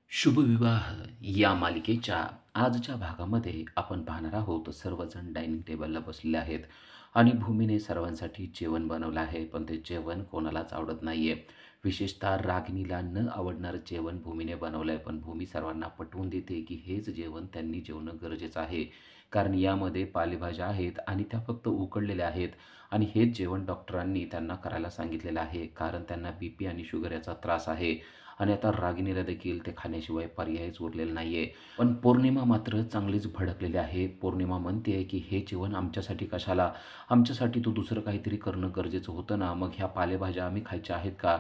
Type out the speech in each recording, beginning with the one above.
शुभविवाह या मालिकेच्या आजच्या भागामध्ये आपण पाहणार आहोत. सर्वजण डायनिंग टेबलला बसलेले आहेत आणि भूमीने सर्वांसाठी जेवण बनवलं आहे, पण ते जेवण कोणालाच आवडत नाहीये. विशेषतः रागिणीला न आवडणारं जेवण भूमीने बनवलं आहे, पण भूमी सर्वांना पटवून देते की हेच जेवण त्यांनी जेवणं गरजेचं आहे. कारण यामध्ये पालेभाज्या आहेत आणि त्या फक्त उकडलेल्या आहेत आणि हेच जेवण डॉक्टरांनी त्यांना करायला सांगितलेलं आहे, कारण त्यांना बीपी आणि शुगर याचा त्रास आहे. आणि आता रागिणीला देखील ते खाण्याशिवाय पर्यायच उरलेला नाहीये. पण पौर्णिमा मात्र चांगलीच भडकलेली आहे. पौर्णिमा म्हणते की "हे जेवण आमच्यासाठी कशाला? आमच्यासाठी तू दुसरं काहीतरी करणं गरजेचं होतं ना. मग ह्या पालेभाज्या आम्ही खायच्या आहेत का?"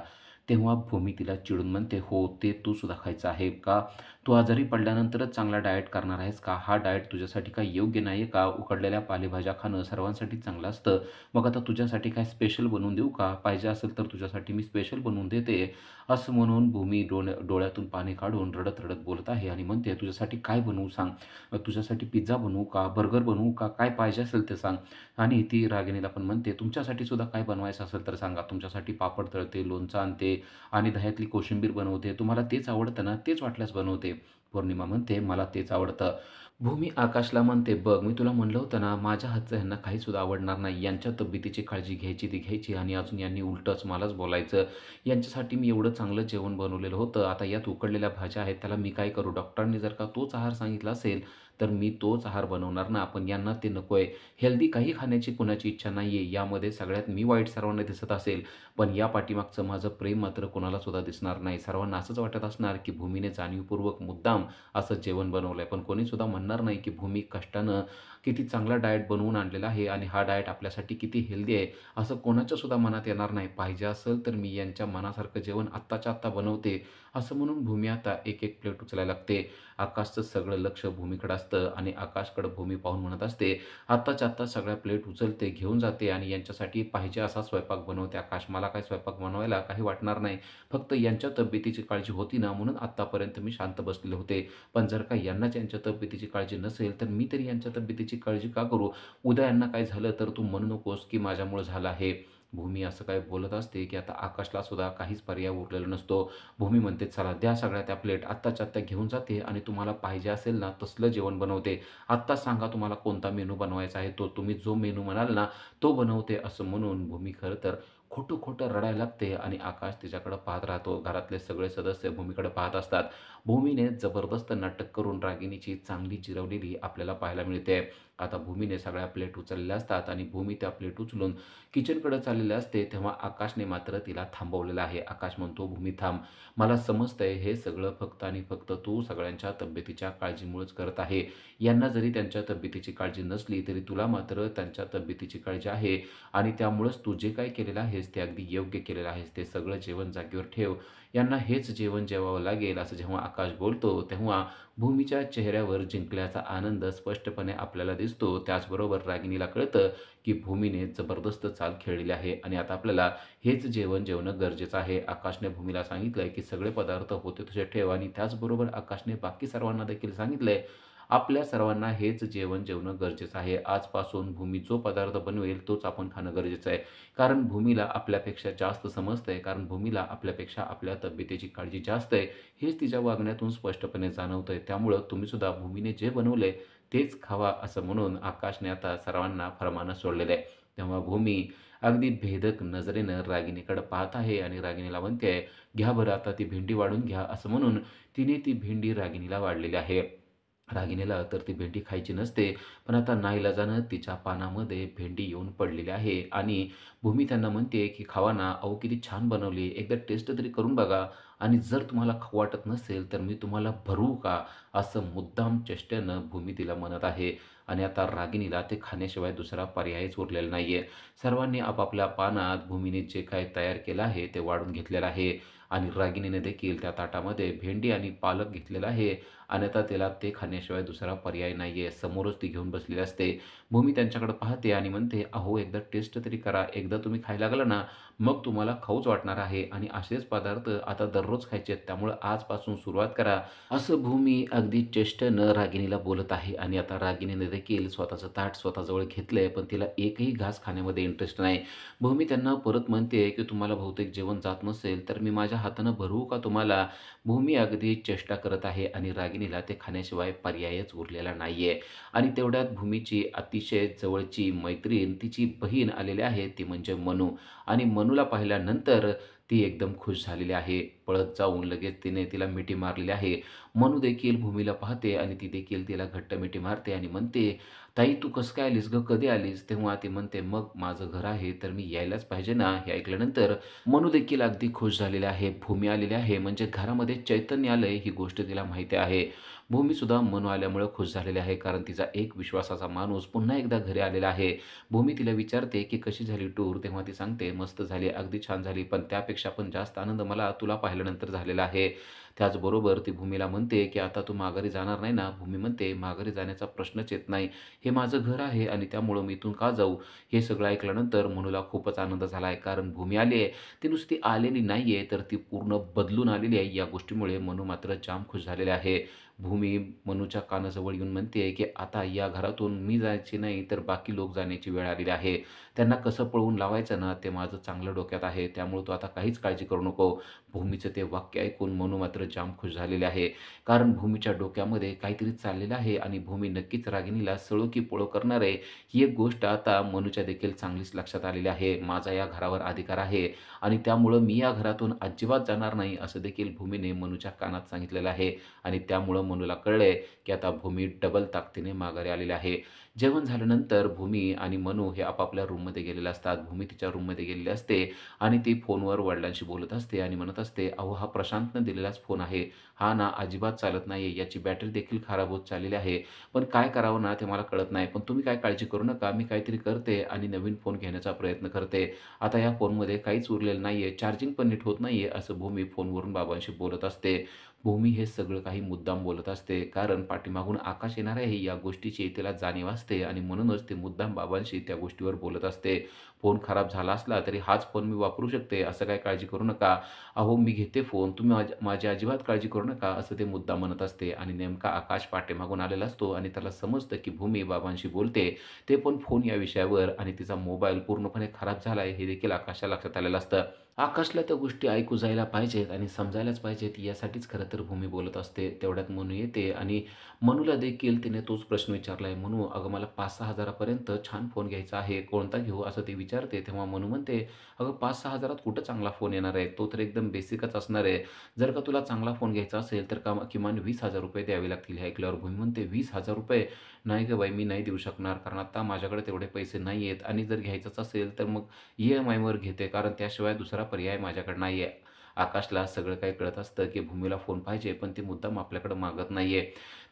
तेव्हा भूमी तिला चिडून म्हणते, "हो, ते तू सुद्धा खायचं आहे का? तू आजारी पडल्यानंतरच चांगला डाएट करणार आहेस का? हा डाएट तुझ्यासाठी काही योग्य नाही का? उकडलेल्या पालेभाज्या खाणं सर्वांसाठी चांगलं असतं. मग आता तुझ्यासाठी काय स्पेशल बनवून देऊ का? पाहिजे असेल तर तुझ्यासाठी मी स्पेशल बनवून देते." असं म्हणून भूमी डोळ्यातून पाणी काढून रडत-रडत बोलत आहे आणि म्हणते, "तुझ्यासाठी काय बनवू सांग? तुझ्यासाठी पिझ्झा बनवू का? बर्गर बनवू का? काय पाहिजे असेल ते सांग." आणि ती रागिणीला पण म्हणते, "तुमच्यासाठी सुद्धा काय बनवायचं असेल तर सांगा. तुमच्यासाठी पापड तळते, लोणचं आणते आणि दह्यातली कोशिंबीर बनवते. तुम्हाला तेच आवडतं ना? तेच वाटल्यास बनवते." पौर्णिमा म्हणते, "मला तेच आवडतं." भूमी आकाशला म्हणते, "बघ, मी तुला म्हणलं होतं ना, माझ्या हातचं ह्यांना काहीसुद्धा आवडणार नाही. यांच्या तब्येतीची काळजी घ्यायची ती घ्यायची आणि अजून यांनी उलटंच मलाच बोलायचं. यांच्यासाठी मी एवढं चांगलं जेवण बनवलेलं होतं. आता यात उकडलेल्या भाज्या आहेत, त्याला मी काय करू? डॉक्टरांनी जर का तोच आहार सांगितला असेल, तर मी तोच आहार बनवणार ना. पण यांना ते नकोय. हेल्दी काही खाण्याची कुणाची इच्छा नाहीये. यामध्ये सगळ्यात मी वाईट सर्वांना दिसत असेल, पण या पाठीमागचं माझं प्रेम मात्र कोणाला सुद्धा दिसणार नाही. सर्वांना असंच वाटत असणार, की भूमीने जाणीवपूर्वक मुद्दाम असं जेवण बनवलंय. पण कोणी सुद्धा म्हणणार नाही, की भूमी कष्टानं किती चांगला डाएट बनवून आणलेला आहे आणि हा डाएट आपल्यासाठी किती हेल्दी आहे, असं कोणाच्या सुद्धा मनात येणार नाही. पाहिजे असेल तर मी यांच्या मनासारखं जेवण आत्ताच्या आत्ता बनवते." असं म्हणून भूमी आता एक-एक प्लेट उचलायला लागते. आकाशचं सगळं लक्ष भूमीकडे असतं आणि आकाशकडे भूमी पाहून म्हणत असते, "आत्ताच्या आत्ता सगळ्या प्लेट उचलते, घेऊन जाते आणि यांच्यासाठी पाहिजे असा स्वयंपाक बनवते. आकाश, मला काही स्वयंपाक बनवायला काही वाटणार नाही. फक्त यांच्या तब्येतीची काळजी होती ना, म्हणून आत्तापर्यंत मी शांत बसलेले होते. पण जर का यांनाच यांच्या तब्येतीची काळजी नसेल, तर मी तरी यांच्या तब्येतीची काळजी का करू? उद्या यांना काय झालं तर तू म्हणू नकोस, की माझ्यामुळं झालं आहे." भूमी असं काही बोलत असते, की आता आकाशला सुद्धा काहीच पर्याय उरलेला नसतो. भूमी म्हणते, "चला द्या सगळ्या त्या प्लेट आत्ताच्या आत्ता घेऊन जाते आणि तुम्हाला पाहिजे असेल ना तसलं जेवण बनवते. आत्ताच सांगा तुम्हाला कोणता मेनू बनवायचा आहे तो. तुम्ही जो मेनू म्हणाल ना तो बनवते." असं म्हणून भूमी खरं तर खोटं-खोटं रडायला लागते आणि आकाश तिच्याकडे पाहत राहतो. घरातले सगळे सदस्य भूमीकडे पाहत असतात. भूमीने जबरदस्त नाटक करून रागिणीची चांगली जिरवलेली आपल्याला पाहायला मिळते. आता भूमीने सगळ्या प्लेट उचललेल्या असतात आणि भूमी त्या प्लेट उचलून किचनकडे चाललेले असते, तेव्हा आकाशने मात्र तिला थांबवलेलं आहे. आकाश म्हणतो, "भूमी थांब. मला समजतंय हे सगळं फक्त आणि फक्त तू सगळ्यांच्या तब्येतीच्या काळजीमुळेच करत आहे. यांना जरी त्यांच्या तब्येतीची काळजी नसली, तरी तुला मात्र त्यांच्या तब्येतीची काळजी आहे आणि त्यामुळेच तू जे काही केलेलं आहेस, ते अगदी योग्य केलेलं आहेस. ते सगळं जेवण जागेवर ठेव. यांना हेच जेवण जेवावं लागेल." असं जेव्हा आकाश बोलतो, तेव्हा भूमीच्या चेहऱ्यावर जिंकल्याचा आनंद स्पष्टपणे आपल्याला दिसतो. त्याचबरोबर रागिणीला कळतं, की भूमीने जबरदस्त चाल खेळलेली आहे आणि आता आपल्याला हेच जेवण जेवणं गरजेचं आहे. आकाशने भूमीला सांगितलंय, की सगळे पदार्थ होते तसे ठेव आणि त्याचबरोबर आकाशने बाकी सर्वांना देखील सांगितलंय, आपल्या सर्वांना हेच जेवण जेवणं गरजेचं आहे. आजपासून भूमी जो पदार्थ बनवेल तोच आपण खाणं गरजेचं आहे. कारण भूमीला आपल्यापेक्षा जास्त समजतंय, कारण भूमीला आपल्यापेक्षा आपल्या तब्येतीची काळजी जास्त आहे. हेच तिच्या वागण्यातून स्पष्टपणे जाणवतंय. त्यामुळं तुम्ही सुद्धा भूमीने जे बनवलंय तेच खावा असं म्हणून आकाशने आता सर्वांना फर्मानं सोडलेलं आहे. तेव्हा भूमी अगदी भेदक नजरेनं रागिणीकडे पाहत आहे आणि रागिणीला म्हणते आहे, "घ्या बरं आता ती भेंडी वाढून घ्या." असं म्हणून तिने ती भेंडी रागिणीला वाढलेली आहे. रागिणीला तर ती भेंडी खायची नसते, पण आता नाईलाजानं तिच्या पानामध्ये भेंडी येऊन पडलेली आहे आणि भूमी त्यांना म्हणते, की "खावा ना, अहो किती छान बनवली, एकदा टेस्ट तरी करून बघा आणि जर तुम्हाला खाऊ वाटत नसेल, तर मी तुम्हाला भरवू का?" असं मुद्दाम चेष्टेनं भूमी तिला म्हणत आहे आणि आता रागिणीला ते खाण्याशिवाय दुसरा पर्यायच उरलेला नाहीये. सर्वांनी आपापल्या पानात भूमीने जे काही तयार केलं आहे, ते वाढून घेतलेलं आहे आणि रागिणीने देखील त्या ताटामध्ये भेंडी आणि पालक घेतलेला आहे आणि आता तिला ते खाण्याशिवाय दुसरा पर्याय नाहीये. समोरच ती घेऊन बसलेली असते. भूमी त्यांच्याकडे पाहते आणि म्हणते, "अहो, एकदा टेस्ट तरी करा. एकदा तुम्ही खायला लागला ना, मग तुम्हाला खाऊच वाटणार आहे आणि असेच पदार्थ आता दररोज खायचे आहेत. त्यामुळं आजपासून सुरुवात करा. असं भूमी अगदी चेष्टेनं रागिणीला बोलत आहे आणि आता रागिणीने देखील स्वतःचं ताट स्वतःजवळ घेतलंय, पण तिला एकही घास खाण्यामध्ये इंटरेस्ट नाही. भूमी त्यांना परत म्हणते, की "तुम्हाला बहुतेक जेवण जात नसेल, तर मी माझ्या हातानं भरवू का तुम्हाला?" भूमी अगदी चेष्टा करत आहे आणि रागिणीला ते खाण्याशिवाय पर्यायच उरलेला नाहीये. आणि तेवढ्यात भूमीची अतिशय जवळची मैत्रीण, तिची बहीण आलेली आहे, ती म्हणजे मनू. आणि मनूला पाहिल्यानंतर ती एकदम खुश झालेली आहे. पळत जाऊन लगेच तिने तिला मिठी मारलेली आहे. मनू देखील भूमीला पाहते आणि ती देखील तिला घट्ट मिठी मारते आणि म्हणते, "ताई तू कसं काय आलीस गं? कधी आलीस?" तेव्हा ती म्हणते, "मग माझं घर आहे तर मी यायलाच पाहिजे ना." हे ऐकल्यानंतर मनू देखील अगदी खुश झालेली आहे. भूमी आलेली आहे म्हणजे घरामध्ये चैतन्य आलंय ही गोष्ट तिला माहिती आहे. भूमीसुद्धा मनू आल्यामुळं खुश झालेली आहे कारण तिचा एक विश्वासाचा माणूस पुन्हा एकदा घरी आलेला आहे. भूमी तिला विचारते, की "कशी झाली टूर?" तेव्हा ती सांगते, "मस्त झाली, अगदी छान झाली. पण त्यापेक्षा पण जास्त आनंद मला तुला पाहिल्यानंतर झालेला आहे." त्याचबरोबर ती भूमीला म्हणते, की "आता तू माघारी जाणार नाही ना?" भूमी म्हणते, "माघारी जाण्याचा प्रश्नच येत नाही. हे माझं घर आहे आणि त्यामुळं मी इथून का जाऊ?" हे सगळं ऐकल्यानंतर मनूला खूपच आनंद झाला आहे. कारण भूमी आली आहे, ती नुसती आलेली नाही आहे, तर ती पूर्ण बदलून आलेली आहे. या गोष्टीमुळे मनू मात्र जाम खुश झालेले आहे. भूमी मनूच्या कानाजवळ येऊन म्हणते, की "आता या घरातून मी जायची नाही, तर बाकी लोक जाण्याची वेळ आलेली आहे. त्यांना कसं पळवून लावायचं ना, ते माझं चांगलं डोक्यात आहे. त्यामुळे तू आता काहीच काळजी करू नको." भूमीचं ते वाक्य ऐकून मनू मात्र जाम खुश झालेले आहे. कारण भूमीच्या डोक्यामध्ये काहीतरी चाललेलं आहे आणि भूमी नक्कीच रागिणीला सळो की पळो करणार आहे. ही एक गोष्ट आता मनूच्या देखील चांगलीच लक्षात आलेली आहे. माझा या घरावर अधिकार आहे आणि त्यामुळं मी या घरातून अजिबात जाणार नाही, असं देखील भूमीने मनूच्या कानात सांगितलेलं आहे. आणि त्यामुळं मनूला कळलंय, की आता भूमी डबल ताकदीने माघारी आलेली आहे. जेवण झाल्यानंतर भूमी आणि मनू हे आपापल्या रूममध्ये गेलेले असतात. भूमी तिच्या रूममध्ये गेलेली असते आणि ती फोनवर वडिलांशी बोलत असते आणि म्हणत असते, "अहो, हा प्रशांतनं दिलेलाच फोन आहे. हा ना अजिबात चालत नाहीये. याची बॅटरी देखील खराब होत चाललेली आहे. पण काय करावं ना ते मला कळत नाही. पण तुम्ही काय काळजी करू नका. मी काहीतरी करते आणि नवीन फोन घेण्याचा प्रयत्न करते. आता या फोनमध्ये काहीच उरलेलं नाहीये. चार्जिंग पण नीट होत नाहीये." असं भूमी फोनवरून बाबांशी बोलत असते. भूमी हे सगळं काही मुद्दाम बोलत असते, कारण पाठीमागून आकाश येणार आहे या गोष्टीची तिला जाणीव असते आणि म्हणूनच ती मुद्दाम बाबांशी त्या गोष्टीवर बोलत असते. फोन खराब झाला असला तरी हाच फोन मी वापरू शकते, असं काही काळजी करू नका. अहो मी घेते फोन, तुम्ही माझी अजिबात काळजी करू नका, असं ते मुद्दाम म्हणत असते आणि नेमका आकाश पाठीमागून आलेला असतो आणि त्याला समजतं की भूमी बाबांशी बोलते, ते पण फोन या विषयावर आणि तिचा मोबाईल पूर्णपणे खराब झाला हे देखील आकाशच्या लक्षात आलेलं असतं. आकाशला त्या गोष्टी ऐकू जायला पाहिजेत आणि समजायलाच पाहिजेत यासाठीच खरं तर भूमी बोलत असते. तेवढ्यात मनू येते आणि मनूला देखील तिने तोच प्रश्न विचारलाय. "मनू, अगं मला 5,000-6,000 पर्यंत छान फोन घ्यायचा आहे. कोणता घेऊ?" असं ती विचारते. तेव्हा मनू म्हणते, "अगं 5,000-6,000त कुठं चांगला फोन येणार आहे? तो तर एकदम बेसिकच असणार आहे. जर का तुला चांगला फोन घ्यायचा असेल तर किमान ₹20,000 द्यावे लागतील." हे ऐकल्यावर भूमी म्हणते, "₹20,000? नाही गं बाई, मी नाही देऊ शकणार. कारण आता माझ्याकडे तेवढे पैसे नाही आहेत आणि जर घ्यायचंच असेल तर मग ई-एम-आयवर घेते, कारण त्याशिवाय दुसरा पर्याय माझ्याकडे नाहीये." आकाशला सगळं काही कळत असतं, की भूमीला फोन पाहिजे, पण ती मुद्दाम आपल्याकडे मागत नाहीये.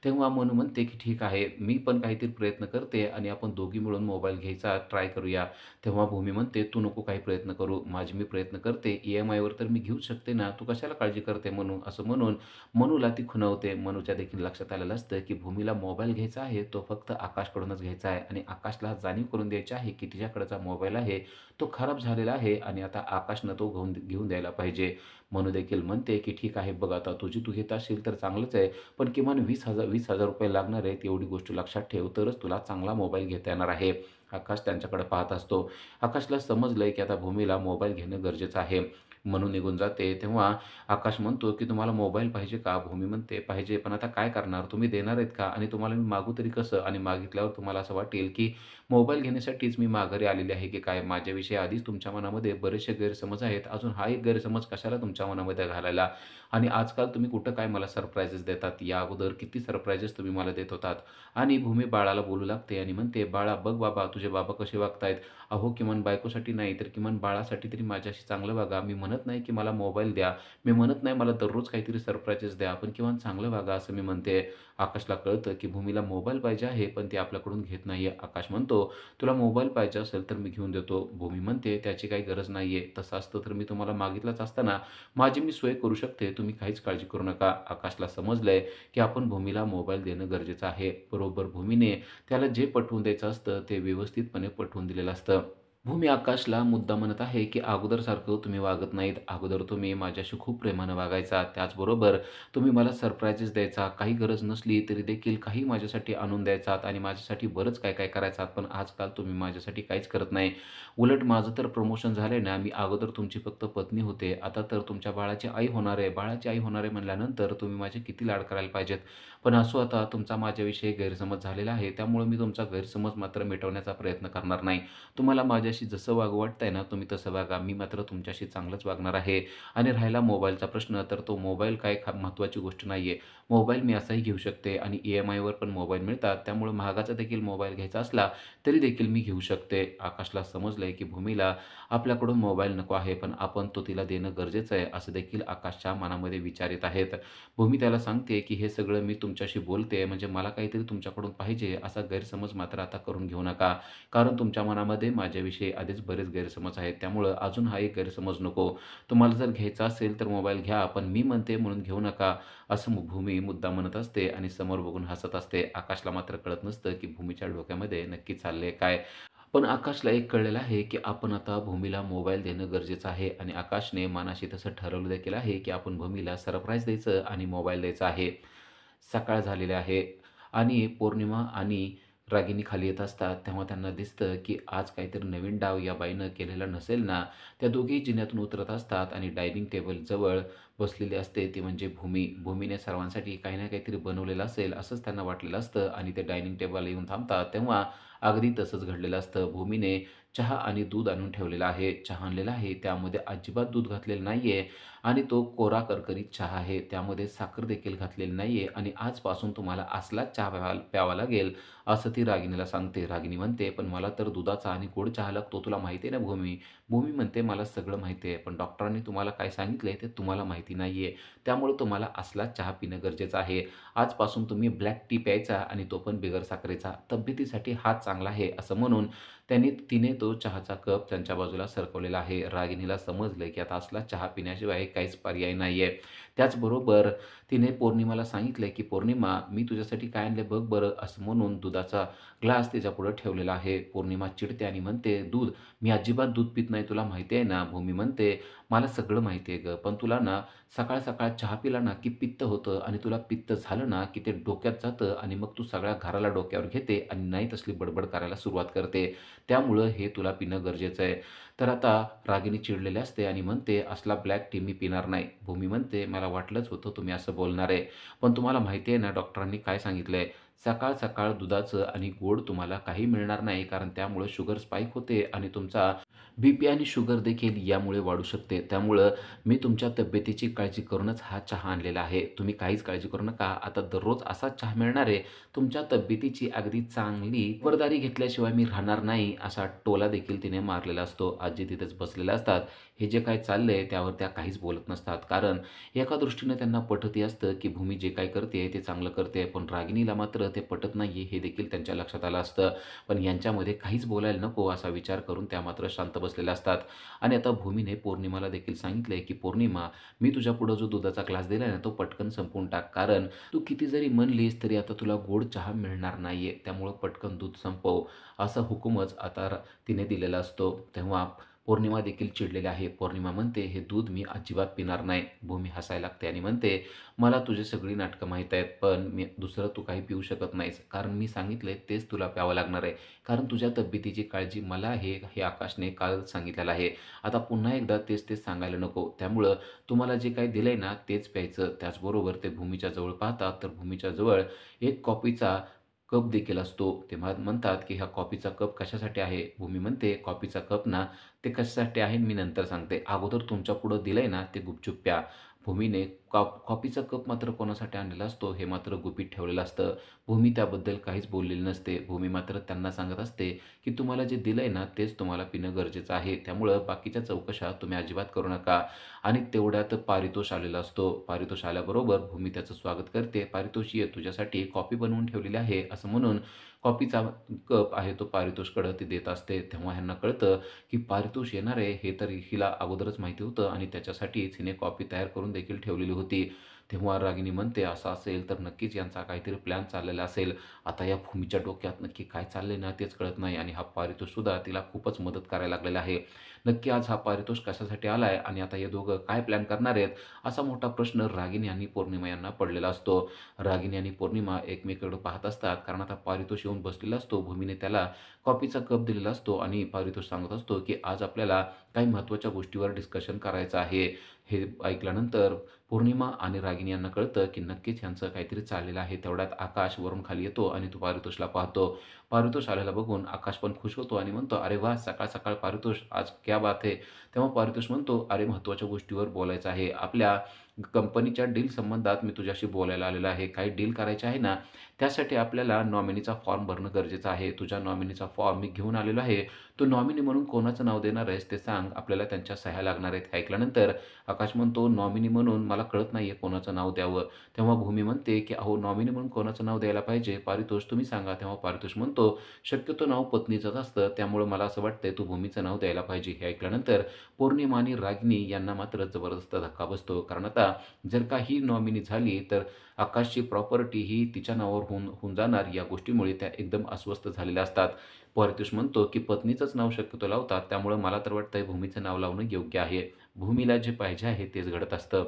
तेव्हा मनू म्हणते, की "ठीक आहे, मी पण काहीतरी प्रयत्न करते आणि आपण दोघी मिळून मोबाईल घ्यायचा ट्राय करूया." तेव्हा भूमी म्हणते, "तू नको काही प्रयत्न करू. माझी मी प्रयत्न करते. ई-एम-आयवर तर मी घेऊच शकते ना. तू कशाला काळजी करते मनू?" असं म्हणून मनूला ती खुणवते. मनूच्या देखील लक्षात आलेलं असतं, की भूमीला मोबाईल घ्यायचा आहे, तो फक्त आकाशकडूनच घ्यायचा आहे आणि आकाशला जाणीव करून द्यायची आहे, की तिच्याकडचा मोबाईल आहे तो खराब झालेला आहे आणि आता आकाशनं तो घेऊन द्यायला पाहिजे. मनू देखील म्हणते, की "ठीक आहे बघ आता तुझी तू घेत असशील तर चांगलंच आहे. पण किमान ₹20,000 लागणार आहेत एवढी गोष्ट लक्षात ठेव, तरच तुला चांगला मोबाईल घेता येणार आहे." आकाश त्यांच्याकडे पाहत असतो. आकाशला समजलंय, की आता भूमीला मोबाईल घेणं गरजेचं आहे. मनू निघून जाते. तेव्हा आकाश म्हणतो, की "तुम्हाला मोबाईल पाहिजे का?" भूमी म्हणते, "पाहिजे, पण आता काय करणार? तुम्ही देणार आहेत का? आणि तुम्हाला मी मागू तरी कसं? आणि मागितल्यावर तुम्हाला असं वाटेल, की मोबाईल घेण्यासाठीच मी माघारी आलेली आहे की काय? माझ्याविषयी आधीच तुमच्या मनामध्ये बरेचसे गैरसमज आहेत. अजून हा एक गैरसमज कशाला तुमच्या मनामध्ये घालायला? आणि आजकाल तुम्ही कुठं काय मला सरप्राइजेस देतात? या अगोदर किती सरप्राइजेस तुम्ही मला देत होतात." आणि भूमी बाळाला बोलू लागते आणि म्हणते, "बाळा बघ बाबा, तुझे बाबा कसे वागतायत. अहो किमान बायकोसाठी नाही तर किमान बाळासाठी तरी माझ्याशी चांगलं वागा. मी म्हणत नाही की मला मोबाईल द्या. मी म्हणत नाही मला दररोज काहीतरी सरप्राइजेस द्या. पण किमान चांगलं वागा," असं मी म्हणते. आकाशला कळतं की भूमीला मोबाईल पाहिजे आहे, पण ती आपल्याकडून घेत नाहीये. आकाश म्हणतो, "तुला मोबाईल पाहिजे असेल तर मी घेऊन देतो." भूमी म्हणते, "त्याची काही गरज नाहीये. तसं असतं तर मी तुम्हाला मागितलंच असतं ना. माझी मी सोय करू शकते. तुम्ही काहीच काळजी करू नका." आकाशला समजलंय, की आपण भूमीला मोबाईल देणं गरजेचं आहे. बरोबर भूमीने त्याला जे पटवून द्यायचं असतं ते व्यवस्थितपणे पटवून दिलेलं असतं. भूमी आकाशला मुद्दा म्हणत आहे, की अगोदरसारखं तुम्ही वागत नाहीत. अगोदर तुम्ही माझ्याशी खूप प्रेमानं वागायचा. त्याचबरोबर तुम्ही मला सरप्राइजेस द्यायचा. काही गरज नसली तरी देखील काही माझ्यासाठी आणून द्यायचात आणि माझ्यासाठी बरंच काय-काय करायचात. पण आजकाल तुम्ही माझ्यासाठी काहीच करत नाही. उलट माझं तर प्रमोशन झालंय ना. मी अगोदर तुमची फक्त पत्नी होते. आता तर तुमच्या बाळाची आई होणार आहे. बाळाची आई होणार आहे म्हणल्यानंतर तुम्ही माझे किती लाड करायला पाहिजेत. पण असो आता तुमचा माझ्याविषयी गैरसमज झालेला आहे. त्यामुळे मी तुमचा गैरसमज मात्र मिटवण्याचा प्रयत्न करणार नाही. तुम्हाला माझ्याशी जसं वागू वाटतंय ना, तुम्ही तसं वागा. मी मात्र तुमच्याशी चांगलंच वागणार आहे. आणि राहिला मोबाईलचा प्रश्न, तर तो मोबाईल काय महत्त्वाची गोष्ट नाहीये. मोबाईल मी असाही घेऊ शकते आणि ई-एम-आयवर पण मोबाईल मिळतात. त्यामुळे महागाचा देखील मोबाईल घ्यायचा असला, तरी देखील मी घेऊ शकते. आकाशला समजलंय, की भूमीला आपल्याकडून मोबाईल नको आहे, पण आपण तो तिला देणं गरजेचं आहे, असं देखील आकाशच्या मनामध्ये विचार येत आहेत. भूमी त्याला सांगते, की हे सगळं मी तुमच्याशी बोलते म्हणजे मला काहीतरी तुमच्याकडून पाहिजे, असा गैरसमज मात्र आता करून घेऊ नका. कारण तुमच्या मनामध्ये माझ्याविषयी आधीच बरेच गैरसमज आहेत. त्यामुळं अजून हा एक गैरसमज नको. तुम्हाला जर घ्यायचा असेल तर मोबाईल घ्या, पण मी म्हणते म्हणून घेऊ नका, असं भूमी मुद्दाम म्हणत असते आणि समोर बघून हसत असते. आकाशला मात्र कळत नसतं, की भूमीच्या डोक्यामध्ये नक्की चाललंय काय? पण आकाशला एक कळलेलं आहे, की आपण आता भूमीला मोबाईल देणं गरजेचं आहे आणि आकाशने मनाशी तसं ठरवलं देखील आहे, की आपण भूमीला सरप्राईज द्यायचं आणि मोबाईल द्यायचा आहे. सकाळ झालेली आहे आणि पौर्णिमा आणि रागिनी खाली येत असतात, तेव्हा त्यांना दिसतं, की आज काहीतरी नवीन डाव या बाईनं केलेला नसेल ना. त्या दोघेही जिन्यातून उतरत असतात आणि डायनिंग टेबलजवळ बसलेली असते ती म्हणजे भूमी. भूमीने सर्वांसाठी काही ना काहीतरी बनवलेलं असेल असंच त्यांना वाटलेलं असतं आणि ते डायनिंग टेबलला येऊन थांबतात. तेव्हा अगदी तसंच घडलेलं असतं. भूमीने चहा आणि दूध आणून ठेवलेलं आहे. चहा आणलेला आहे, त्यामध्ये अजिबात दूध घातलेलं नाहीये आणि तो कोरा करकरीत चहा आहे. त्यामध्ये साखर देखील घातलेली नाहीये आणि आजपासून तुम्हाला असलाच चहा प्यावा प्यावा लागेल, असं ती रागिणीला सांगते. रागिणी म्हणते, "पण मला तर दुधाचा आणि गोड चहा लागतो, तुला माहिती आहे ना भूमी?" भूमी म्हणते, "मला सगळं माहिती आहे, पण डॉक्टरांनी तुम्हाला काय सांगितलंय ते तुम्हाला माहिती नाहीये. त्यामुळे तुम्हाला असलाच चहा पिणं गरजेचं आहे. आजपासून तुम्ही ब्लॅक टी प्यायचा आणि तो पण बिगर साखरेचा. तब्येतीसाठी हाच चांगला आहे." असं म्हणून तिने तो चहाचा कप त्यांच्या बाजूला सरकवलेला आहे. रागिणीला समजलं, की आता असला चहा पिण्याशिवाय काहीच पर्याय नाहीये. त्याचबरोबर तिने पौर्णिमाला सांगितलंय, की "पौर्णिमा, मी तुझ्यासाठी काय आणलंय बघ बरं." असं म्हणून दुधाचा ग्लास तिच्यापुढं ठेवलेला आहे. पौर्णिमा चिडते आणि म्हणते, "दूध? मी अजिबात दूध पीत नाही, तुला माहिती आहे ना." भूमी म्हणते, "मला सगळं माहिती आहे गं, पण तुला ना सकाळ-सकाळ चहा पिला ना, की पित्त होतं आणि तुला पित्त झालं ना, की ते डोक्यात जातं आणि मग तू सगळ्या घराला डोक्यावर घेते आणि नाही तसली बडबड करायला सुरुवात करते. त्यामुळं हे तुला पिणं गरजेचं आहे." तर आता रागिनी चिडलेली असते आणि म्हणते, "असला ब्लॅक टी मी पिणार नाही." भूमी म्हणते, "मला वाटलंच होतं तुम्ही असं बोलणार आहे. पण तुम्हाला माहिती आहे ना डॉक्टरांनी काय सांगितलंय? सकाळ-सकाळ दुधाचं आणि गोड तुम्हाला काही मिळणार नाही, कारण त्यामुळं शुगर स्पाइक होते आणि तुमचा बी-पी आणि शुगर देखील यामुळे वाढू शकते. त्यामुळं मी तुमच्या तब्येतीची काळजी करूनच हा चहा आणलेला आहे. तुम्ही काहीच काळजी करू नका. आता दररोज असाच चहा मिळणार आहे. तुमच्या तब्येतीची अगदी चांगली खबरदारी घेतल्याशिवाय मी राहणार नाही." असा टोला देखील तिने मारलेला असतो. आजी तिथेच बसलेल्या असतात. हे जे काही चाललंय त्यावर त्या काहीच बोलत नसतात. कारण एका दृष्टीने त्यांना पटतही असतं, की भूमी जे काही करते ते चांगलं करते. पण रागिणीला मात्र ते पटत नाहीये हे देखील त्यांच्या लक्षात आलं असतं. पण यांच्यामध्ये काहीच बोलायला नको असा विचार करून त्या मात्र शांत बसलेल्या असतात. आणि आता भूमीने पौर्णिमाला देखील सांगितलंय, की "पौर्णिमा, मी तुझ्यापुढं जो दुधाचा ग्लास दिलाय ना, तो पटकन संपवून टाक. कारण तू किती जरी म्हणलीस तरी आता तुला गोड चहा मिळणार नाहीये. त्यामुळं पटकन दूध संपव." असा हुकूमच आता तिने दिलेला असतो. तेव्हा पौर्णिमा देखील चिडलेली आहे. पौर्णिमा म्हणते, "हे दूध मी अजिबात पिणार नाही." भूमी हसायला लागते आणि म्हणते, "मला तुझी सगळी नाटकं माहीत आहेत, पण दुसरं तू काही पिऊ शकत नाहीस. कारण मी सांगितलंय तेच तुला प्यावं लागणार आहे. कारण तुझ्या तब्येतीची काळजी मला हे हे आकाशने कालच सांगितलेलं आहे. आता पुन्हा एकदा तेच-तेच सांगायला नको. त्यामुळं तुम्हाला जे काही दिलंय ना, तेच प्यायचं." त्याचबरोबर ते भूमीच्या जवळ पाहतात, तर भूमीच्या जवळ एक कॉफीचा कप देखील असतो. ते म्हणतात, की "हा कॉफीचा कप कशासाठी आहे?" भूमी म्हणते, "कॉफीचा कप ना, ते कशासाठी आहे मी नंतर सांगते. अगोदर तुमच्या पुढं दिलंय ना, ते गुपचूप प्या." भूमीने कॉफीचा कप मात्र कोणासाठी आणलेला असतो, हे मात्र गुपित ठेवलेलं असतं. भूमी त्याबद्दल काहीच बोललेली नसते. भूमी मात्र त्यांना सांगत असते, की "तुम्हाला जे दिलंय ना, तेच तुम्हाला पिणं गरजेचं आहे. त्यामुळं बाकीच्या चौकशा तुम्ही अजिबात करू नका." आणि तेवढ्यात पारितोष आलेला असतो. पारितोष आल्याबरोबर भूमी त्याचं स्वागत करते. "पारितोष ये, तुझ्यासाठी कॉफी बनवून ठेवलेली आहे." असं म्हणून कॉफीचा कप आहे तो पारितोषकडं ती देत असते. तेव्हा ह्यांना कळतं, की पारितोष येणार आहे हे तर हिला अगोदरच माहिती होतं आणि त्याच्यासाठीच हिने कॉफी तयार करून देखील ठेवलेली होती. तेव्हा रागिनी म्हणते, "असं असेल तर नक्कीच यांचा काहीतरी प्लॅन चाललेला असेल. आता या भूमीच्या डोक्यात नक्की काय चाललंय ना तेच कळत नाही आणि हा पारितोषसुद्धा तिला खूपच मदत करायला लागलेला आहे. नक्की आज हा पारितोष कशासाठी आलाय आणि आता हे दोघं काय प्लॅन करणार आहेत?" असा मोठा प्रश्न रागिनी आणि पौर्णिमा यांना पडलेला असतो. रागिनी आणि पौर्णिमा एकमेकांकडे पाहत असतात, कारण आता पारितोष येऊन बसलेला असतो. भूमीने त्याला कॉफीचा कप दिलेला असतो आणि पारितोष सांगत असतो, की आज आपल्याला काही महत्त्वाच्या गोष्टीवर डिस्कशन करायचं आहे. हे ऐकल्यानंतर पौर्णिमा आणि रागिनी यांना कळतं, की नक्कीच ह्यांचं काहीतरी चाललेलं आहे. तेवढ्यात आकाश वरून खाली येतो आणि तो पारितोषला पाहतो. पारितोष आलेला बघून आकाश पण खुश होतो आणि म्हणतो, "अरे वाह! सकाळ-सकाळ पारितोष, आज क्या बात है!" तेव्हा पारितोष म्हणतो, "अरे, महत्त्वाच्या गोष्टीवर बोलायचं आहे. आपल्या कंपनीच्या डील संबंधात मी तुझ्याशी बोलायला आलेलो आहे. काही डील करायची आहे ना, त्यासाठी आपल्याला नॉमिनीचा फॉर्म भरणं गरजेचं आहे. तुझ्या नॉमिनीचा फॉर्म मी घेऊन आलेलो आहे. तू नॉमिनी म्हणून कोणाचं नाव देणार आहेस ते सांग. आपल्याला त्यांच्या सह्या लागणार आहेत." हे ऐकल्यानंतर आकाश म्हणतो, "नॉमिनी म्हणून मला कळत नाहीये कोणाचं नाव द्यावं." तेव्हा भूमी म्हणते, की "अहो, नॉमिनी म्हणून कोणाचं नाव द्यायला पाहिजे? पारितोष तुम्ही सांगा." तेव्हा पारितोष म्हणतो, "शक्यतो नाव पत्नीचंच असतं, त्यामुळं मला असं वाटतंय तू भूमीचं नाव द्यायला पाहिजे." हे ऐकल्यानंतर पौर्णिमा आणि रागिनी यांना मात्र जबरदस्त धक्का बसतो. कारण आता जर का ही नॉमिनी झाली, तर आकाशची प्रॉपर्टी ही तिच्या नावावर होऊन होऊन जाणार. या गोष्टीमुळे त्या एकदम अस्वस्थ झालेल्या असतात. पारितोष म्हणतो, की पत्नीचंच नाव शक्यतो लावतात, त्यामुळं मला तर वाटतंय भूमीचं नाव लावणं योग्य आहे. भूमीला जे पाहिजे आहे तेच घडत असतं.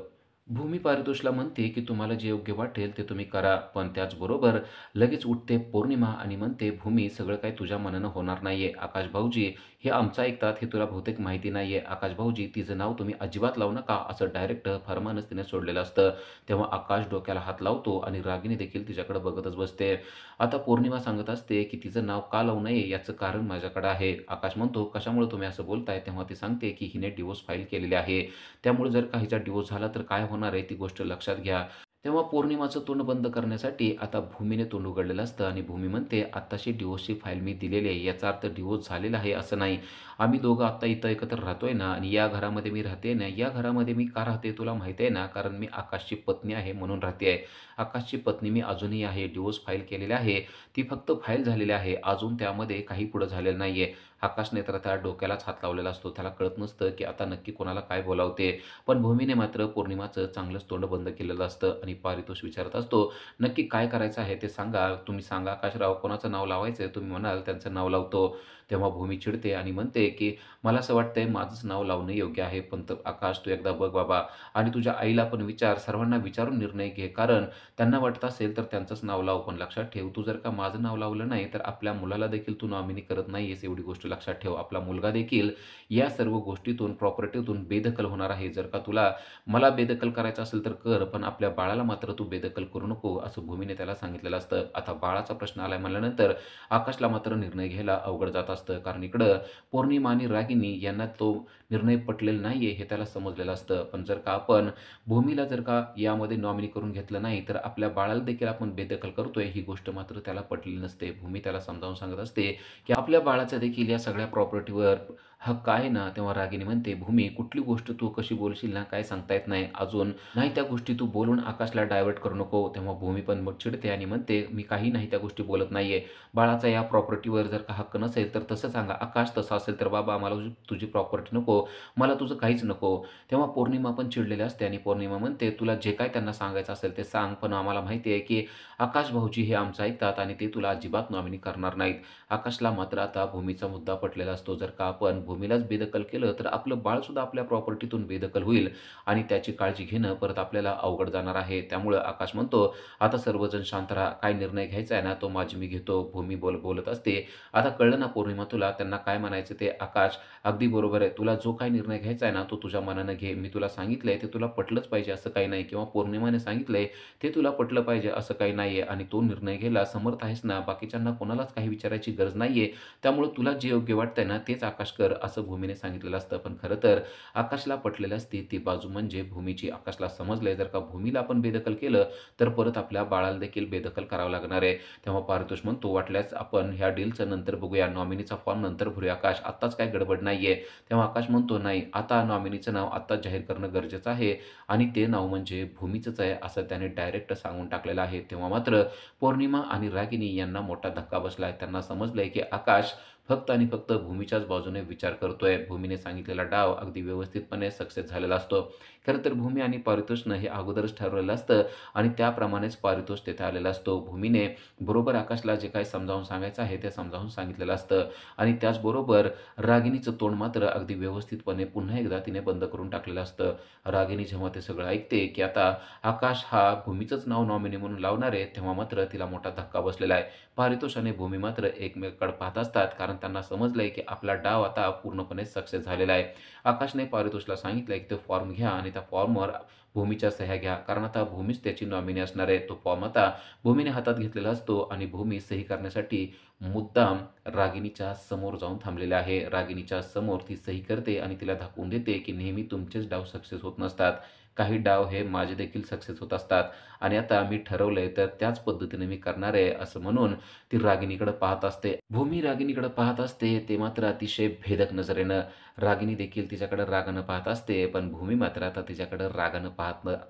भूमी पारितोषला म्हणते, की "तुम्हाला जे योग्य वाटेल ते तुम्ही करा." पण त्याचबरोबर लगेच उठते पौर्णिमा आणि म्हणते, "भूमी, सगळं काही तुझ्या मनानं होणार नाहीये. आकाश भाऊजी हे आमचं ऐकतात हे तुला बहुतेक माहिती नाहीये. आकाश भाऊजी तिचं नाव तुम्ही अजिबात लावू नका." असं डायरेक्ट फर्मानच तिने सोडलेलं असतं. तेव्हा आकाश डोक्याला हात लावतो आणि रागिनी देखील तिच्याकडे बघतच बसते. आता पौर्णिमा सांगत असते, की "तिचं नाव का लावू नये याचं कारण माझ्याकडे आहे." आकाश म्हणतो, "कशामुळे तुम्ही असं बोलताय?" तेव्हा ती सांगते, की "हिने डिव्होर्स फाईल केलेली आहे. त्यामुळे जर का हिचा डिव्होर्स झाला तर काय होणार आहे ती गोष्ट लक्षात घ्या." तेव्हा पौर्णिमाचं तोंड बंद करण्यासाठी आता भूमीने तोंड उघडलेलं असतं आणि भूमी म्हणते, "आत्ताशी डिव्होर्सची फाईल मी दिलेली आहे. याचा अर्थ डिव्होर्स झालेला आहे असं नाही. आम्ही दोघं आत्ता इथं एकत्र राहतोय ना आणि या घरामध्ये मी राहते ना, या घरामध्ये मी का राहते तुला माहिती आहे ना, कारण मी आकाशची पत्नी आहे म्हणून राहते आहे. आकाशची पत्नी मी अजूनही आहे. डिव्होर्स फाईल केलेली आहे. ती फक्त फाईल झालेली आहे. अजून त्यामध्ये काही पुढं झालेलं नाहीये." आकाशने तर त्या डोक्यालाच हात लावलेला असतो. त्याला कळत नसतं, की आता नक्की कोणाला काय बोलावते. पण भूमीने मात्र पौर्णिमाचं चांगलंच तोंड बंद केलेलं असतं आणि पारितोष विचारत असतो, "नक्की काय करायचं आहे ते सांगा. तुम्ही सांगा आकाशराव, कोणाचं नाव लावायचं आहे? तुम्ही म्हणाल त्यांचं नाव लावतो." तेव्हा भूमी चिडते आणि म्हणते, की "मला असं वाटतंय माझंच नाव लावणं योग्य आहे. पण आकाश तू एकदा बघ बाबा आणि तुझ्या आईला पण विचार, सर्वांना विचारून निर्णय घे. कारण त्यांना वाटत असेल तर त्यांचंच नाव लाव. पण लक्षात ठेव, तू जर का माझं नाव लावलं नाही, तर आपल्या मुलाला देखील तू नॉमिनी करत नाहीयेस एवढी गोष्ट लक्षात ठेव. आपला मुलगा देखील या सर्व गोष्टीतून, प्रॉपर्टीतून बेदखल होणार आहे. जर का तुला मला बेदखल करायचं असेल तर कर, पण आपल्या बाळाला मात्र तू बेदखल करू नको." असं भूमीने त्याला सांगितलेलं असतं. आता बाळाचा प्रश्न आलाय म्हणल्यानंतर आकाशला मात्र निर्णय घ्यायला अवघड जात असतं. कारण इकडं पौर्णिमा आणि रागिनी यांना तो निर्णय पटलेला नाहीये हे त्याला समजलेलं असतं. पण जर का आपण भूमीला जर का यामध्ये नॉमिनी करून घेतलं नाही, तर आपल्या बाळाला देखील आपण बेदखल करतोय ही गोष्ट मात्र त्याला पटलेली नसते. भूमी त्याला समजावून सांगत असते, की आपल्या बाळाचा देखील या सगळ्या प्रॉपर्टीवर हक्क आहे ना. तेव्हा रागिनी म्हणते, "भूमी, कुठली गोष्ट तू कशी बोलशील ना काय सांगता येत नाही. अजून नाही त्या गोष्टी तू बोलून आकाशला डायव्हर्ट करू नको." तेव्हा भूमी पण मग चिडते आणि म्हणते, "मी काही नाही त्या गोष्टी बोलत नाहीये. बाळाचा या प्रॉपर्टीवर जर का हक्क नसेल तर तसं सांगा. आकाश तसं असेल तर बाबा मला तुझी प्रॉपर्टी नको. मला तुझं काहीच नको." तेव्हा पौर्णिमा पण चिडलेली असते आणि पौर्णिमा म्हणते, "तुला जे काही त्यांना सांगायचं असेल ते सांग. पण आम्हाला माहिती आहे, की आकाश भाऊजी हे आमचं ऐकतात आणि ते तुला अजिबात नॉमिनी करणार नाहीत." आकाशला मात्र आता भूमीचा मुद्दा पटलेला असतो. जर का आपण भूमीलाच बेदखल केलं, तर आपलं बाळसुद्धा आपल्या प्रॉपर्टीतून बेदखल होईल आणि त्याची काळजी घेणं परत आपल्याला अवघड जाणार आहे. त्यामुळं आकाश म्हणतो, "आता सर्वजण शांत राहा. काय निर्णय घ्यायचा आहे ना, तो माझी मी घेतो." भूमी बोलत असते, "आता कळलं ना पौर्णिमा तुला त्यांना काय म्हणायचं ते. आकाश अगदी बरोबर आहे. तुला जो काही निर्णय घ्यायचा आहे ना, तो तुझ्या मनानं घे. मी तुला सांगितलंय ते तुला पटलंच पाहिजे असं काही नाही किंवा पौर्णिमाने सांगितलंय ते तुला पटलं पाहिजे असं काही नाहीये आणि तो निर्णय घ्यायला समर्थ आहेस ना. बाकीच्यांना कोणालाच काही विचारायची गरज नाहीये. त्यामुळे तुला जे योग्य वाटतंय ना, तेच आकाश कर." असं भूमीने सांगितलेलं असतं. पण खरं तर आकाशला पटलेली असते ती बाजू म्हणजे भूमीची. आकाशला समजलंय जर का भूमीला आपण बेदखल केलं, तर परत आपल्या बाळाला देखील बेदखल करावं लागणार आहे. तेव्हा पारितोष म्हणतो, "वाटल्यास आपण ह्या डीलचं नंतर बघूया. नॉमिनीचा फॉर्म नंतर भरूया आकाश. आत्ताच काही गडबड नाहीये." तेव्हा आकाश म्हणतो, "नाही, आता नॉमिनीचं नाव आत्ताच जाहीर करणं गरजेचं आहे आणि ते नाव म्हणजे भूमीचंच आहे." असं त्याने डायरेक्ट सांगून टाकलेलं आहे. तेव्हा मात्र पौर्णिमा आणि रागिनी यांना मोठा धक्का बसलाय. त्यांना समजलंय, की आकाश फक्त आणि फक्त भूमीच्याच बाजूने विचार करतोय. भूमीने सांगितलेला डाव अगदी व्यवस्थितपणे सक्सेस झालेला असतो. खरं तर भूमी आणि पारितोषनं हे अगोदरच ठरवलेलं असतं आणि त्याप्रमाणेच पारितोष तिथे आलेला असतो. भूमीने बरोबर आकाशला जे काही समजावून सांगायचं आहे ते समजावून सांगितलेलं असतं आणि त्याचबरोबर रागिणीचं तोंड मात्र अगदी व्यवस्थितपणे पुन्हा एकदा तिने बंद करून टाकलेलं असतं. रागिणी जेव्हा ते सगळं ऐकते, की आता आकाश हा भूमीचंच नाव नॉमिनी म्हणून लावणार आहे, तेव्हा मात्र तिला मोठा धक्का बसलेला आहे. पारितोष आणि भूमी मात्र एकमेकांकडे पाहत असतात, कारण त्यांना समजलंय, की आपला डाव आता पूर्णपणे सक्सेस झालेला आहे. आकाशने पारितोषला सांगितलंय, की तो फॉर्म घ्या आणि त्या फॉर्मवर भूमीच्या सह्या घ्या, कारण आता भूमीच त्याची नॉमिनी असणार आहे. तो फॉर्म आता भूमीने हातात घेतलेला असतो आणि भूमी सही करण्यासाठी मुद्दाम रागिणीच्या समोर जाऊन थांबलेले आहे. रागिणीच्या समोर ती सही करते आणि तिला दाखवून देते, की नेहमी तुमचेच डाव सक्सेस होत नसतात. काही डाव हे माझे देखील सक्सेस होत असतात आणि आता मी ठरवलंय तर त्याच पद्धतीने मी करणार आहे, असं म्हणून ती रागिणीकडे पाहत असते. भूमी रागिणीकडे पाहत असते, ते मात्र अतिशय भेदक नजरेनं. रागिणी देखील तिच्याकडे रागानं पाहत असते, पण भूमी मात्र आता तिच्याकडे रागानं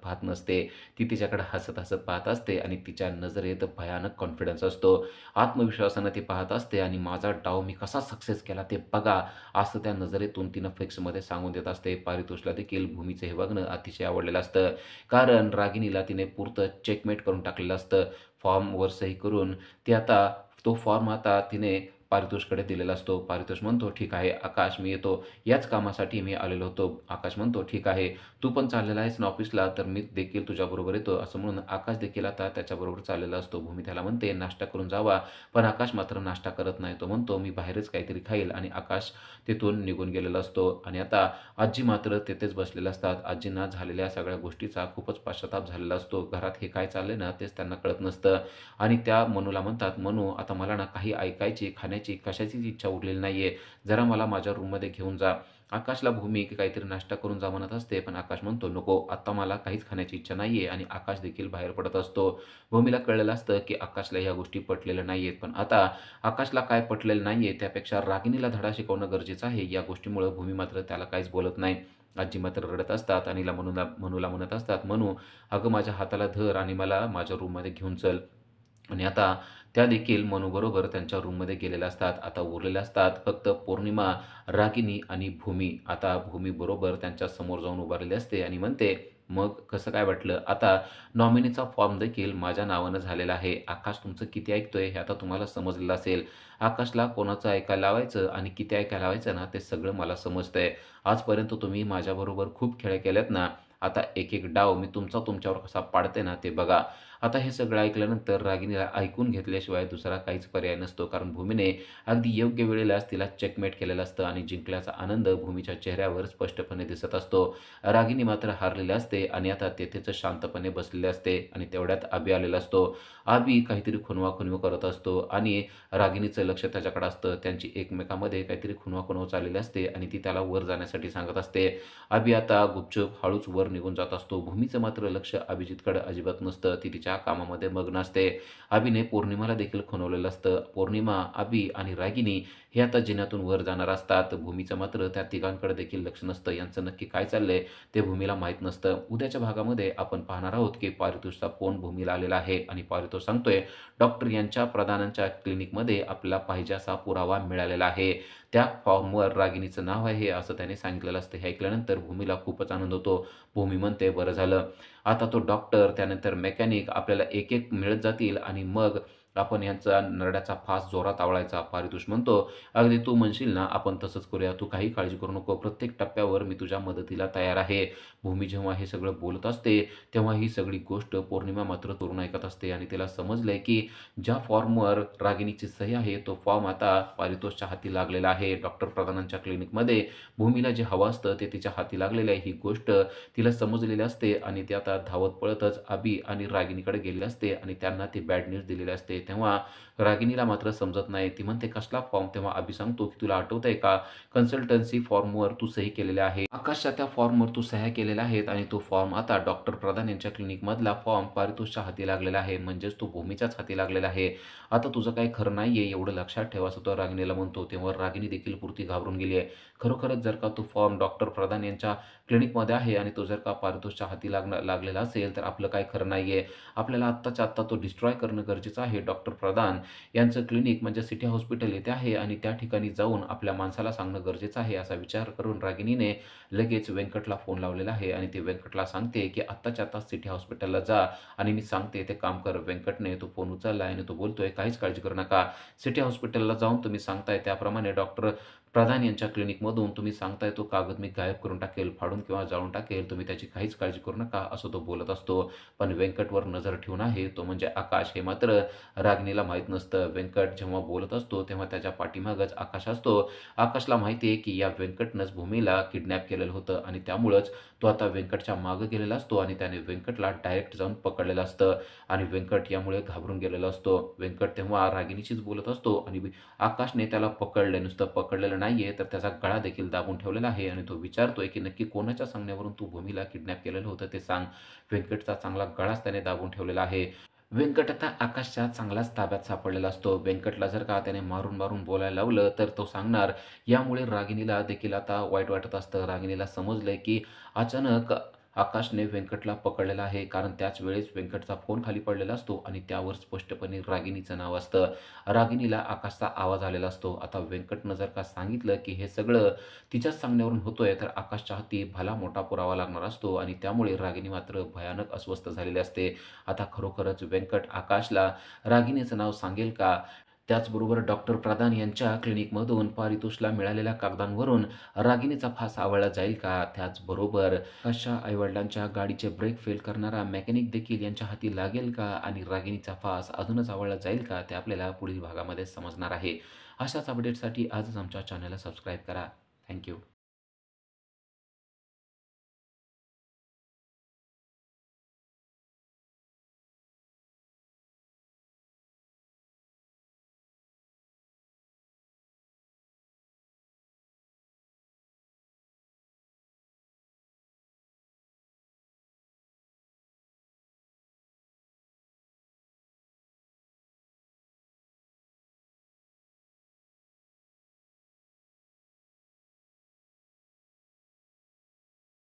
पाहत नसते. ती तिच्याकडे हसत-हसत पाहत असते आणि तिच्या नजरेत भयानक कॉन्फिडन्स असतो. आत्मविश्वासानं ती पाहत असते आणि माझा डाव मी कसा सक्सेस केला ते बघा, असं त्या नजरेतून तिनं फिक्समध्ये सांगून देत असते. पारितोषला देखील भूमीचं हे बघणं अतिशय आवडलेलं असतं. कारण रागिणीला तिने पुरतं चेकमेट करून टाकलेलं असतं. फॉर्मवर सही करून ती आता तो फॉर्म आता तिने पारितोषकडे दिलेला असतो. पारितोष म्हणतो, "ठीक आहे आकाश, मी येतो. याच कामासाठी मी आलेलो होतो." आकाश म्हणतो, "ठीक आहे. तू पण चाललेला आहेस ना ऑफिसला, तर मी देखील तुझ्याबरोबर येतो." असं म्हणून आकाश देखील आता त्याच्याबरोबर चाललेला असतो. भूमी त्याला म्हणते, "नाश्ता करून जावा." पण आकाश मात्र नाश्ता करत नाही. तो म्हणतो, "मी बाहेरच काहीतरी खाईल." आणि आकाश तिथून निघून गेलेला असतो आणि आता आजी मात्र तिथेच बसलेल्या असतात. आजींना झालेल्या सगळ्या गोष्टीचा खूपच पश्चाताप झालेला असतो. घरात हे काय चाललंय ना, तेच त्यांना कळत नसतं आणि त्या मनूला म्हणतात, "मनू, आता मला ना काही ऐकायची, खाण्याची, कशाचीच इच्छा उरलेली नाहीये. जरा मला माझ्या रूममध्ये घेऊन जा." आकाशला भूमी की काहीतरी नाश्ता करून जा म्हणत असते, पण आकाश म्हणतो, "नको, आत्ता मला काहीच खाण्याची इच्छा नाहीये." आणि आकाश देखील बाहेर पडत असतो. भूमीला कळलेलं असतं, की आकाशला ह्या गोष्टी पटलेल्या नाहीयेत. पण आता आकाशला काय पटलेलं नाहीये, त्यापेक्षा रागिणीला धडा शिकवणं गरजेचं आहे. या गोष्टीमुळं भूमी मात्र त्याला काहीच बोलत नाही. आजी मात्र रडत असतात आणि मनूला म्हणत असतात, "मनू, अगं माझ्या हाताला धर आणि मला माझ्या रूममध्ये घेऊन चल." आणि आता त्या देखील मनूबरोबर त्यांच्या रूममध्ये गेलेल्या असतात. आता उरलेल्या असतात फक्त पौर्णिमा, रागिनी आणि भूमी. आता भूमी बरोबर त्यांच्या समोर जाऊन उभारलेली असते आणि म्हणते, "मग कसं काय वाटलं? आता नॉमिनीचा फॉर्म देखील माझ्या नावानं झालेला आहे. आकाश तुमचं किती ऐकतोय हे आता तुम्हाला समजलेलं असेल. आकाशला कोणाचं ऐकायला लावायचं आणि किती ऐकायला लावायचं ना, ते सगळं मला समजतंय. आजपर्यंत तुम्ही माझ्याबरोबर खूप खेळ केलेत ना, आता एक-एक डाव मी तुमच्यावर कसा पाडते ना, ते बघा." आता हे सगळं ऐकल्यानंतर रागिणीला ऐकून घेतल्याशिवाय दुसरा काहीच पर्याय नसतो. कारण भूमीने अगदी योग्य वेळेलाच तिला चेकमेट केलेलं असतं आणि जिंकल्याचा आनंद भूमीच्या चेहऱ्यावर स्पष्टपणे दिसत असतो. रागिनी मात्र हारलेली असते आणि आता तेथेच शांतपणे बसलेली असते आणि तेवढ्यात अभि आलेला असतो. अभि काहीतरी खुणवा-खुणवी करत असतो आणि रागिनीचं लक्ष त्याच्याकडे असतं. त्यांची एकमेकांमध्ये काहीतरी खुणवा-खुणव चाललेली असते आणि ती त्याला वर जाण्यासाठी सांगत असते. अभि आता गुपचूप हळूच वर निघून जात असतो. भूमीचं मात्र लक्ष अभिजितकडे अजिबात नसतं. ती तिच्या कामामध्ये मग्न असते. अभिने पौर्णिमाला देखील खुणवलेलं असतं. पौर्णिमा, अभि आणि रागिनी हे आता जिन्यातून वर जाणार असतात. भूमीचं मात्र त्या तिघांकडे देखील लक्ष नसतं. यांचं नक्की काय चाललंय ते भूमीला माहीत नसतं. उद्याच्या भागामध्ये आपण पाहणार आहोत, की पारितोषचा फोन भूमीला आलेला आहे आणि पारितोष सांगतोय, "डॉक्टर यांच्या प्रधानांच्या क्लिनिकमध्ये आपल्याला पाहिजे असा पुरावा मिळालेला आहे. त्या फॉर्मवर रागिणीचं नाव आहे असं त्याने सांगितलेलं असतं." हे ऐकल्यानंतर भूमीला खूपच आनंद होतो. भूमी म्हणते, "बरं झालं. आता तो डॉक्टर, त्यानंतर मेकॅनिक आपल्याला एक-एक मिळत जातील आणि मग आपण यांचा नरड्याचा फास जोरात आवळायचा." पारितोष म्हणतो, "अगदी तू म्हणशील ना, आपण तसंच करूया. तू काही काळजी करू नको. प्रत्येक टप्प्यावर मी तुझ्या मदतीला तयार आहे." भूमी जेव्हा हे सगळं बोलत असते, तेव्हा ही सगळी गोष्ट पौर्णिमा मात्र दुरून ऐकत असते आणि तिला समजलंय, की ज्या फॉर्मवर रागिणीची सही आहे, तो फॉर्म आता पारितोषच्या हाती लागलेला आहे. डॉक्टर प्रधानांच्या क्लिनिकमध्ये भूमीला जे हवं असतं ते तिच्या हाती लागलेलं आहे. ही गोष्ट तिला समजलेली असते आणि ती आता धावत पळतच अभि आणि रागिनीकडे गेलेली असते आणि त्यांना ती बॅड न्यूज दिलेली असते. तेव्हा रागिनीला मात्र समजत नाही. ती म्हणते, "कसला फॉर्म?" तेव्हा अभि सांगतो, की "तुला आठवतंय का? कन्सल्टन्सी फॉर्मवर तू सही केलेल्या आहे. आकाशच्या त्या फॉर्मवर तू सह्या केलेल्या आहेत आणि तो फॉर्म आता डॉक्टर प्रधान यांच्या क्लिनिकमधला फॉर्म पारितोषच्या हाती लागलेला आहे. म्हणजेच तो भूमीच्याच हाती लागलेला आहे. आता तुझं काही खरं नाहीये एवढं लक्षात ठेव." असं तो रागिनीला म्हणतो. तेव्हा रागिनी देखील पुरती घाबरून गेली आहे. खरोखरच जर का तो फॉर्म डॉक्टर प्रधान यांच्या क्लिनिकमध्ये आहे आणि तो जर का पारितोषच्या हाती लागलेला असेल, तर आपलं काही खरं नाही आपल्याला आत्ताच्या आत्ता तो डिस्ट्रॉय करणं गरजेचं आहे. डॉक्टर प्रधान यांचं क्लिनिक म्हणजे सिटी हॉस्पिटल येथे आहे आणि त्या ठिकाणी जाऊन आपल्या माणसाला सांगणं गरजेचं आहे, असा विचार करून रागिणीने लगेच व्यंकटला फोन लावलेला आहे आणि ती व्यंकटला सांगते, की आत्ताच्या आत्ता सिटी हॉस्पिटलला जा आणि मी सांगते ते काम कर. व्यंकटने तो फोन उचलला आणि तो बोलतोय, "काहीच काळजी करू नका. सिटी हॉस्पिटलला जाऊन तुम्ही सांगताय त्याप्रमाणे डॉक्टर प्रधान यांच्या क्लिनिकमधून तुम्ही सांगताय तो कागद मी गायब करून टाकेल, फाडून किंवा जाळून टाकेल. तुम्ही त्याची काहीच काळजी करू नका," असं तो बोलत असतो. पण व्यंकटवर नजर ठेवून आहे तो म्हणजे आकाश, हे मात्र रागिणीला माहीत नसतं. व्यंकट जेव्हा बोलत असतो, तेव्हा त्याच्या पाठीमागच आकाश असतो. आकाशला माहिती आहे, की या व्यंकटनंच भूमीला किडनॅप केलेलं होतं आणि त्यामुळंच तो आता व्यंकटच्या मागे गेलेला असतो आणि त्याने व्यंकटला डायरेक्ट जाऊन पकडलेलं असतं आणि व्यंकट यामुळे घाबरून गेलेला असतो. व्यंकट तेव्हा रागिणीशीच बोलत असतो आणि आकाशने त्याला पकडलंय. नुसतं पकडलेलं नाहीये, तर त्याचा गळा देखील दाबून ठेवलेला आहे आणि तो विचारतोय, की "नक्की कोणाच्या सांगण्यावरून तू भूमीला किडनॅप केलेलं होतं ते सांग." व्यंकटचा चांगला गळाच त्याने दाबून ठेवलेला आहे. व्यंकट आता आकाशच्या चांगलाच ताब्यात सापडलेला असतो. व्यंकटला जर का त्याने मारून-मारून बोलायला लावलं, तर तो सांगणार. यामुळे रागिणीला देखील आता वाईट वाटत असतं. रागिणीला समजलंय, की अचानक आकाशने व्यंकटला पकडलेलं आहे. कारण त्याच वेळेस व्यंकटचा फोन खाली पडलेला असतो आणि त्यावर स्पष्टपणे रागिणीचं नाव असतं. रागिणीला आकाशचा आवाज आलेला असतो. आता व्यंकटनं जर का सांगितलं, की हे सगळं तिच्याच सांगण्यावरून होतोय, तर आकाशच्या हाती भला मोठा पुरावा लागणार असतो आणि त्यामुळे रागिणी मात्र भयानक अस्वस्थ झालेली असते. आता खरोखरच व्यंकट आकाशला रागिणीचं नाव सांगेल का? त्याचबरोबर डॉक्टर प्रधान यांच्या क्लिनिकमधून पारितोषला मिळालेल्या कागदांवरून रागिणीचा फास आवळला जाईल का? त्याचबरोबर आकाशच्या आई गाडीचे ब्रेक फेल करणारा मेकॅनिक देखील यांच्या हाती लागेल का? आणि रागिणीचा फास अजूनच आवळला जाईल का? ते आपल्याला पुढील भागामध्ये समजणार आहे. अशाच अपडेटसाठी आजच आमच्या चॅनलला सबस्क्राईब करा. थँक